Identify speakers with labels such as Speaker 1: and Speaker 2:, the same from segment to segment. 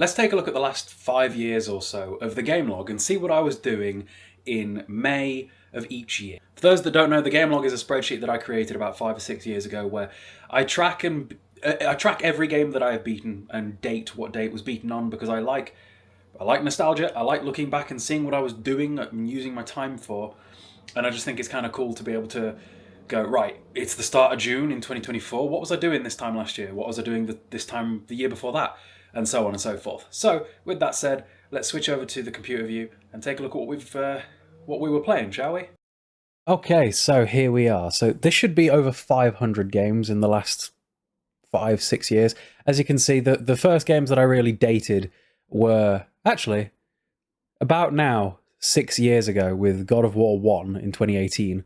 Speaker 1: Let's take a look at the last 5 years or so of the gamelog and see what I was doing in May of each year. For those that don't know, the gamelog is a spreadsheet that I created about 5 or 6 years ago where I track every game that I have beaten and date what day it was beaten on, because I like nostalgia. I like looking back and seeing what I was doing and using my time for, and I just think it's kind of cool to be able to go, right, it's the start of June in 2024. What was I doing this time last year? What was I doing this time the year before that? And so on and so forth. So, with that said, let's switch over to the computer view and take a look at what we were playing, shall we?
Speaker 2: Okay, so here we are. So this should be over 500 games in the last 5, 6 years. As you can see, the first games that I really dated were actually about now 6 years ago with God of War 1 in 2018.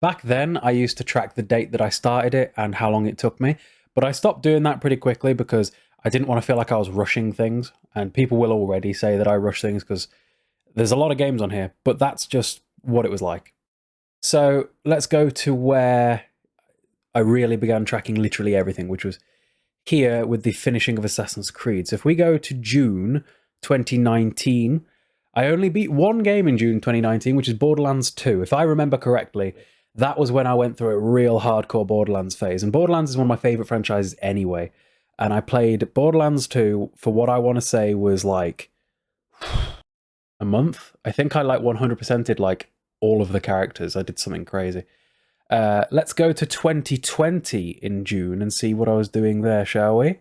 Speaker 2: Back then, I used to track the date that I started it and how long it took me, but I stopped doing that pretty quickly because I didn't want to feel like I was rushing things, and people will already say that I rush things because there's a lot of games on here, but that's just what it was like. So let's go to where I really began tracking literally everything, which was here with the finishing of Assassin's Creed. So if we go to June 2019, I only beat one game in June 2019, which is Borderlands 2. If I remember correctly, that was when I went through a real hardcore Borderlands phase. And Borderlands is one of my favorite franchises anyway. And I played Borderlands 2 for what I want to say was like a month. I think I like 100%ed like all of the characters. I did something crazy. Let's go to 2020 in June and see what I was doing there, shall we?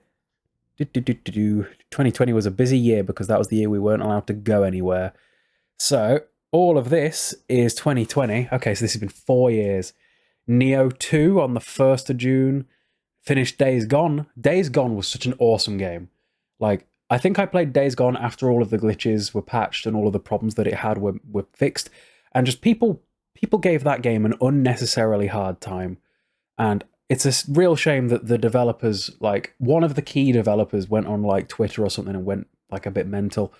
Speaker 2: 2020 was a busy year because that was the year we weren't allowed to go anywhere. So all of this is 2020. Okay, so this has been 4 years. Neo 2 on the 1st of June. Finished Days Gone. Days Gone was such an awesome game. Like, I think I played Days Gone after all of the glitches were patched and all of the problems that it had were fixed. And just people gave that game an unnecessarily hard time. And it's a real shame that the developers, like one of the key developers, went on like Twitter or something and went like a bit mental.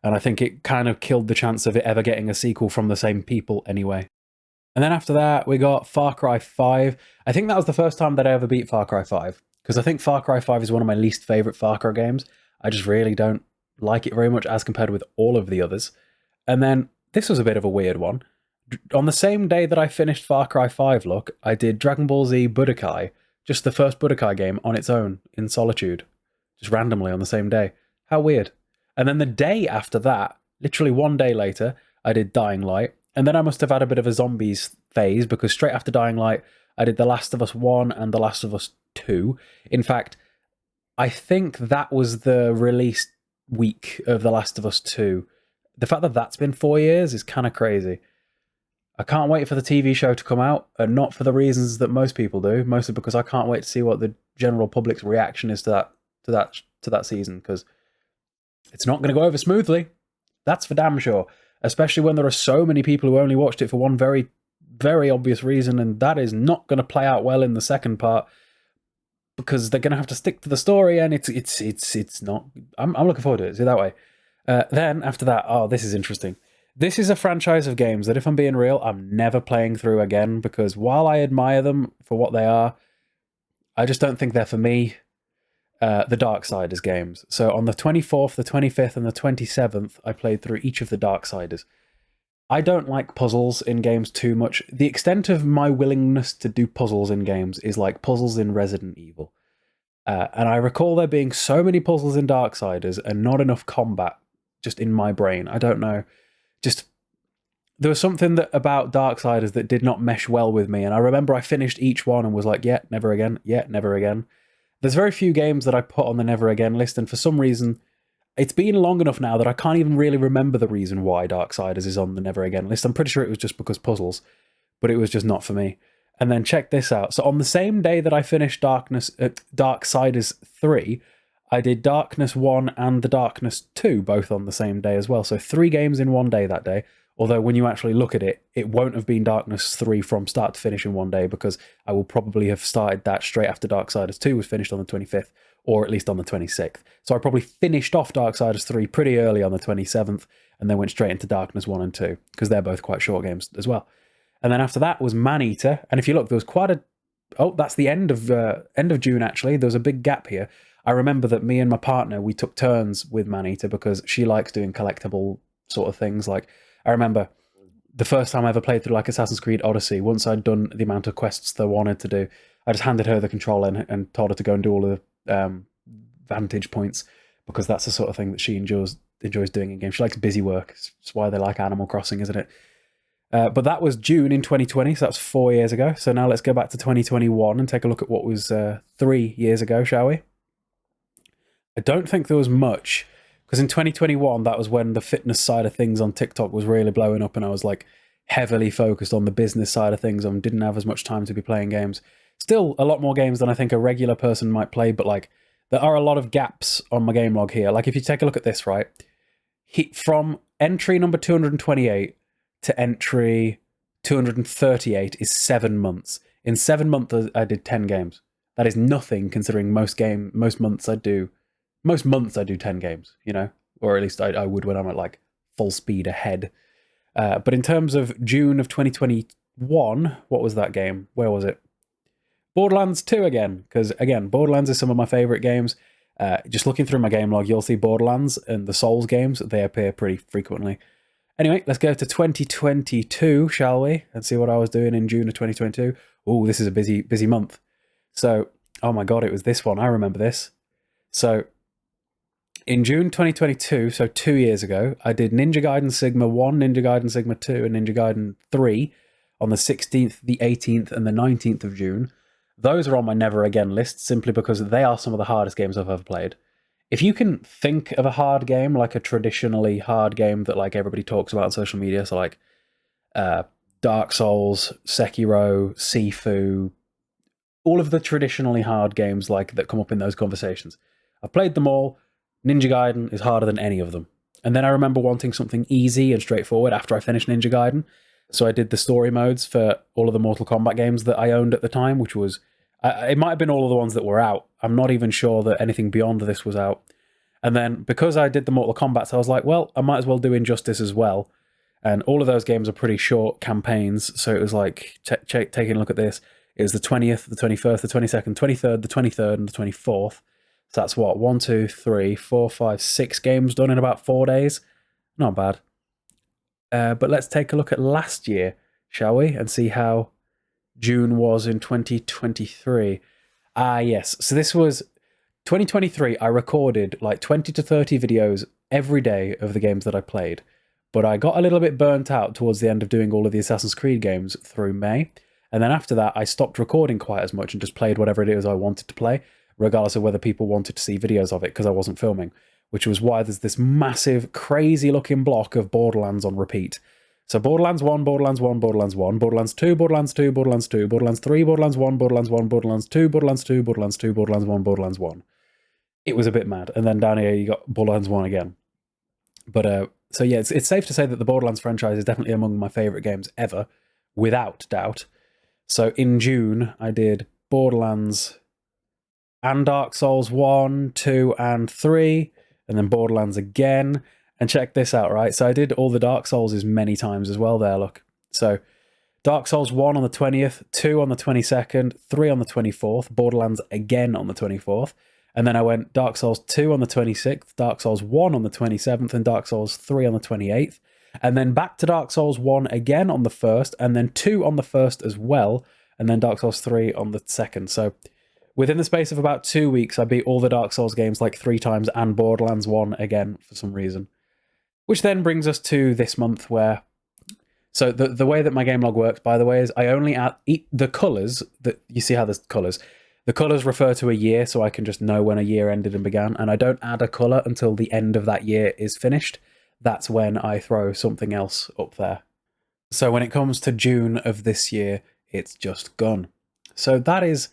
Speaker 2: And I think it kind of killed the chance of it ever getting a sequel from the same people anyway. And then after that, we got Far Cry 5. I think that was the first time that I ever beat Far Cry 5. Because I think Far Cry 5 is one of my least favourite Far Cry games. I just really don't like it very much as compared with all of the others. And then this was a bit of a weird one. On the same day that I finished Far Cry 5, look, I did Dragon Ball Z Budokai, just the first Budokai game on its own, in solitude. Just randomly on the same day. How weird. And then the day after that, literally one day later, I did Dying Light. And then I must have had a bit of a zombies phase, because straight after Dying Light, I did The Last of Us 1 and The Last of Us 2. In fact, I think that was the release week of The Last of Us 2. The fact that that's been 4 years is kind of crazy. I can't wait for the TV show to come out, and not for the reasons that most people do, mostly because I can't wait to see what the general public's reaction is to that season, because it's not going to go over smoothly. That's for damn sure. Especially when there are so many people who only watched it for one very, very obvious reason, and that is not going to play out well in the second part, because they're going to have to stick to the story, and it's not. I'm looking forward to it. See that way. Then after that, oh, this is interesting. This is a franchise of games that, if I'm being real, I'm never playing through again, because while I admire them for what they are, I just don't think they're for me. The Darksiders games. So on the 24th, the 25th, and the 27th, I played through each of the Darksiders. I don't like puzzles in games too much. The extent of my willingness to do puzzles in games is like puzzles in Resident Evil. And I recall there being so many puzzles in Darksiders and not enough combat just in my brain. I don't know. Just there was something about Darksiders that did not mesh well with me. And I remember I finished each one and was like, yeah, never again. Yeah, never again. There's very few games that I put on the never again list, and for some reason, it's been long enough now that I can't even really remember the reason why Darksiders is on the never again list. I'm pretty sure it was just because puzzles, but it was just not for me. And then check this out. So on the same day that I finished Darksiders 3, I did Darkness 1 and the Darkness 2 both on the same day as well. So 3 games in one day that day. Although when you actually look at it, it won't have been Darkness 3 from start to finish in one day, because I will probably have started that straight after Darksiders 2 was finished on the 25th, or at least on the 26th. So I probably finished off Darksiders 3 pretty early on the 27th, and then went straight into Darkness 1 and 2, because they're both quite short games as well. And then after that was Maneater, and if you look, there was quite a... Oh, that's the end of June, actually. There was a big gap here. I remember that me and my partner, we took turns with Maneater because she likes doing collectible sort of things. Like, I remember the first time I ever played through like Assassin's Creed Odyssey, once I'd done the amount of quests that I wanted to do, I just handed her the controller and told her to go and do all of the vantage points, because that's the sort of thing that she enjoys doing in games. She likes busy work. It's why they like Animal Crossing, isn't it? But that was June in 2020, so that's 4 years ago. So now let's go back to 2021 and take a look at what was 3 years ago, shall we? I don't think there was much, because in 2021, that was when the fitness side of things on TikTok was really blowing up, and I was like heavily focused on the business side of things and didn't have as much time to be playing games. Still a lot more games than I think a regular person might play, but like there are a lot of gaps on my game log here. Like if you take a look at this, right? From entry number 228 to entry 238 is 7 months. In 7 months, I did 10 games. That is nothing considering most months I do 10 games, you know, or at least I would when I'm at like full speed ahead. But in terms of June of 2021, what was that game? Where was it? Borderlands 2 again, because again, Borderlands is some of my favorite games. Just looking through my game log, you'll see Borderlands and the Souls games. They appear pretty frequently. Anyway, let's go to 2022, shall we? And see what I was doing in June of 2022. Oh, this is a busy month. So, oh my God, it was this one. I remember this. So, in June 2022, so 2 years ago, I did Ninja Gaiden Sigma 1, Ninja Gaiden Sigma 2, and Ninja Gaiden 3 on the 16th, the 18th, and the 19th of June. Those are on my never again list, simply because they are some of the hardest games I've ever played. If you can think of a hard game, like a traditionally hard game that like everybody talks about on social media, so like Dark Souls, Sekiro, Sifu, all of the traditionally hard games like that come up in those conversations, I've played them all. Ninja Gaiden is harder than any of them. And then I remember wanting something easy and straightforward after I finished Ninja Gaiden. So I did the story modes for all of the Mortal Kombat games that I owned at the time, which was... it might have been all of the ones that were out. I'm not even sure that anything beyond this was out. And then because I did the Mortal Kombat, I was like, well, I might as well do Injustice as well. And all of those games are pretty short campaigns. So it was like, taking a look at this, it was the 20th, the 21st, the 22nd, 23rd, the 23rd, and the 24th. So that's what, 1, 2, 3, 4, 5, 6 games done in about 4 days. Not bad. But let's take a look at last year, shall we? And see how June was in 2023. Yes. So this was 2023. I recorded like 20 to 30 videos every day of the games that I played. But I got a little bit burnt out towards the end of doing all of the Assassin's Creed games through May. And then after that, I stopped recording quite as much and just played whatever it is I wanted to play, regardless of whether people wanted to see videos of it, because I wasn't filming, which was why there's this massive, crazy-looking block of Borderlands on repeat. So Borderlands 1, Borderlands 1, Borderlands 1, Borderlands 2, Borderlands 2, Borderlands 2, Borderlands 3, Borderlands 1, Borderlands 1, Borderlands 2, Borderlands 2, Borderlands 2, Borderlands 1, Borderlands 1. It was a bit mad. And then down here, you got Borderlands 1 again. But, so yeah, it's safe to say that the Borderlands franchise is definitely among my favourite games ever, without doubt. So in June, I did Borderlands and Dark Souls 1, 2, and 3, and then Borderlands again. And check this out, right? So I did all the Dark Souls many times as well there, look. So Dark Souls 1 on the 20th, 2 on the 22nd, 3 on the 24th, Borderlands again on the 24th. And then I went Dark Souls 2 on the 26th, Dark Souls 1 on the 27th, and Dark Souls 3 on the 28th. And then back to Dark Souls 1 again on the 1st, and then 2 on the 1st as well, and then Dark Souls 3 on the 2nd. So within the space of about 2 weeks, I beat all the Dark Souls games like 3 times and Borderlands 1 again for some reason. Which then brings us to this month where... So the way that my game log works, by the way, is I only add the colours, that you see how there's colours. The colours refer to a year, so I can just know when a year ended and began, and I don't add a colour until the end of that year is finished. That's when I throw something else up there. So when it comes to June of this year, it's just gone. So that is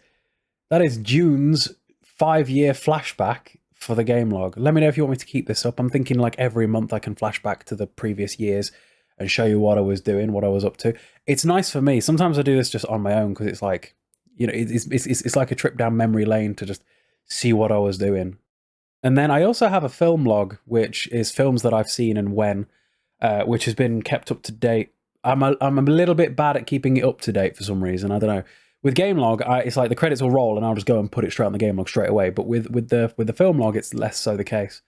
Speaker 2: June's 5-year flashback for the game log. Let me know if you want me to keep this up. I'm thinking like every month I can flash back to the previous years and show you what I was doing, what I was up to. It's nice for me. Sometimes I do this just on my own because it's like, you know, it's like a trip down memory lane to just see what I was doing. And then I also have a film log, which is films that I've seen and when, which has been kept up to date. I'm a little bit bad at keeping it up to date for some reason. I don't know. with gamelog, it's like the credits will roll and I'll just go and put it straight on the gamelog straight away. But with the film log, it's less so the case.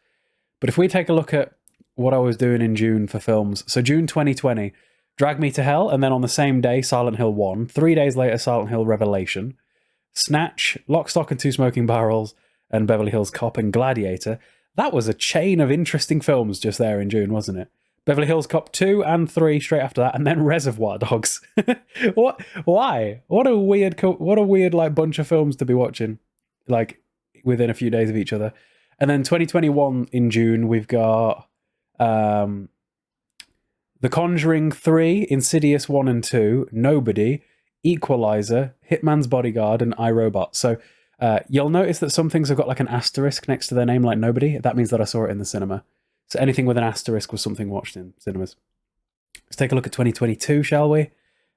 Speaker 2: But if we take a look at what I was doing in June for films, so June 2020, Drag Me to Hell, and then on the same day, Silent Hill 1. 3 days later, Silent Hill Revelation. Snatch, Lock, Stock and Two Smoking Barrels, and Beverly Hills Cop and Gladiator. That was a chain of interesting films just there in June, wasn't it? Beverly Hills Cop 2 and 3 straight after that, and then Reservoir Dogs. What? Why? What a weird like bunch of films to be watching, like within a few days of each other. And then 2021 in June, we've got The Conjuring 3, Insidious 1 and 2, Nobody, Equalizer, Hitman's Bodyguard, and iRobot. So you'll notice that some things have got like an asterisk next to their name, like Nobody. That means that I saw it in the cinema. So anything with an asterisk was something watched in cinemas. Let's take a look at 2022, shall we?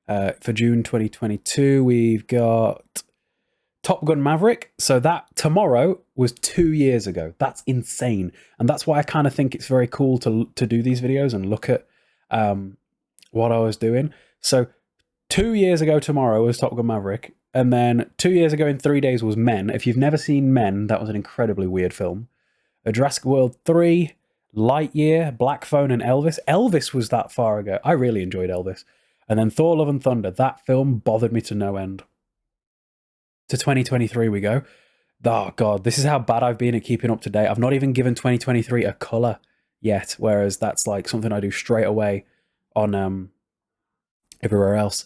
Speaker 2: For June 2022, we've got Top Gun Maverick. So that tomorrow was 2 years ago. That's insane. And that's why I kind of think it's very cool to do these videos and look at what I was doing. So 2 years ago tomorrow was Top Gun Maverick. And then 2 years ago in 3 days was Men. If you've never seen Men, that was an incredibly weird film. A Jurassic World 3, Lightyear, Black Phone, and Elvis. Elvis was that far ago. I really enjoyed Elvis. And then Thor, Love and Thunder. That film bothered me to no end. To 2023 we go. Oh God, this is how bad I've been at keeping up to date. I've not even given 2023 a colour yet, whereas that's like something I do straight away on everywhere else.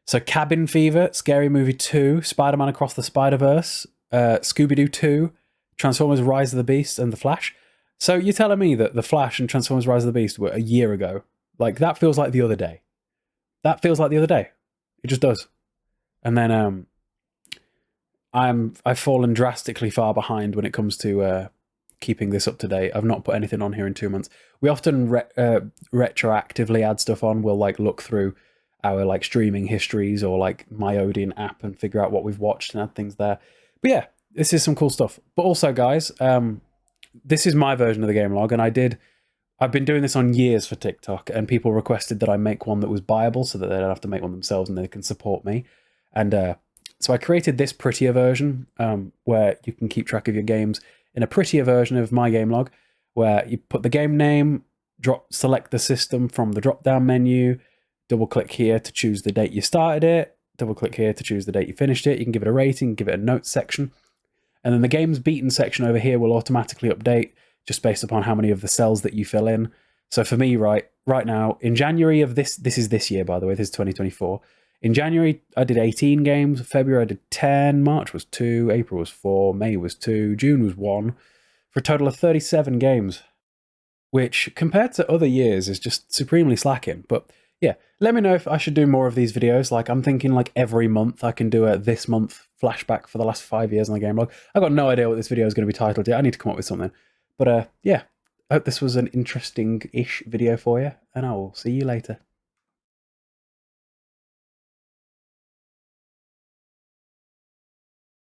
Speaker 2: So Cabin Fever, Scary Movie 2, Spider-Man Across the Spider-Verse, Scooby-Doo 2, Transformers Rise of the Beast, and The Flash. So you're telling me that The Flash and Transformers Rise of the Beast were a year ago? Like, that feels like the other day. That feels like the other day. It just does. And then I've fallen drastically far behind when it comes to keeping this up to date. I've not put anything on here in 2 months. We often retroactively add stuff on. We'll like look through our like streaming histories or like my Odin app and figure out what we've watched and add things there. But yeah, this is some cool stuff. But also, guys, this is my version of the gamelog, and I've been doing this on years for TikTok, and people requested that I make one that was buyable so that they don't have to make one themselves and they can support me. And so I created this prettier version where you can keep track of your games in a prettier version of my gamelog, where you put the game name, select the system from the drop-down menu, double-click here to choose the date you started it, double-click here to choose the date you finished it. You can give it a rating, give it a notes section. And then the games beaten section over here will automatically update just based upon how many of the cells that you fill in. So for me, right now, in January of this is this year, by the way, this is 2024. In January, I did 18 games. February, I did 10. March was 2. April was 4. May was 2. June was 1. For a total of 37 games, which compared to other years is just supremely slacking. But yeah, let me know if I should do more of these videos. Like, I'm thinking like every month I can do a this month flashback for the last 5 years on the gamelog. I've got no idea what this video is going to be titled yet. I need to come up with something. But yeah, I hope this was an interesting-ish video for you, and I will see you later.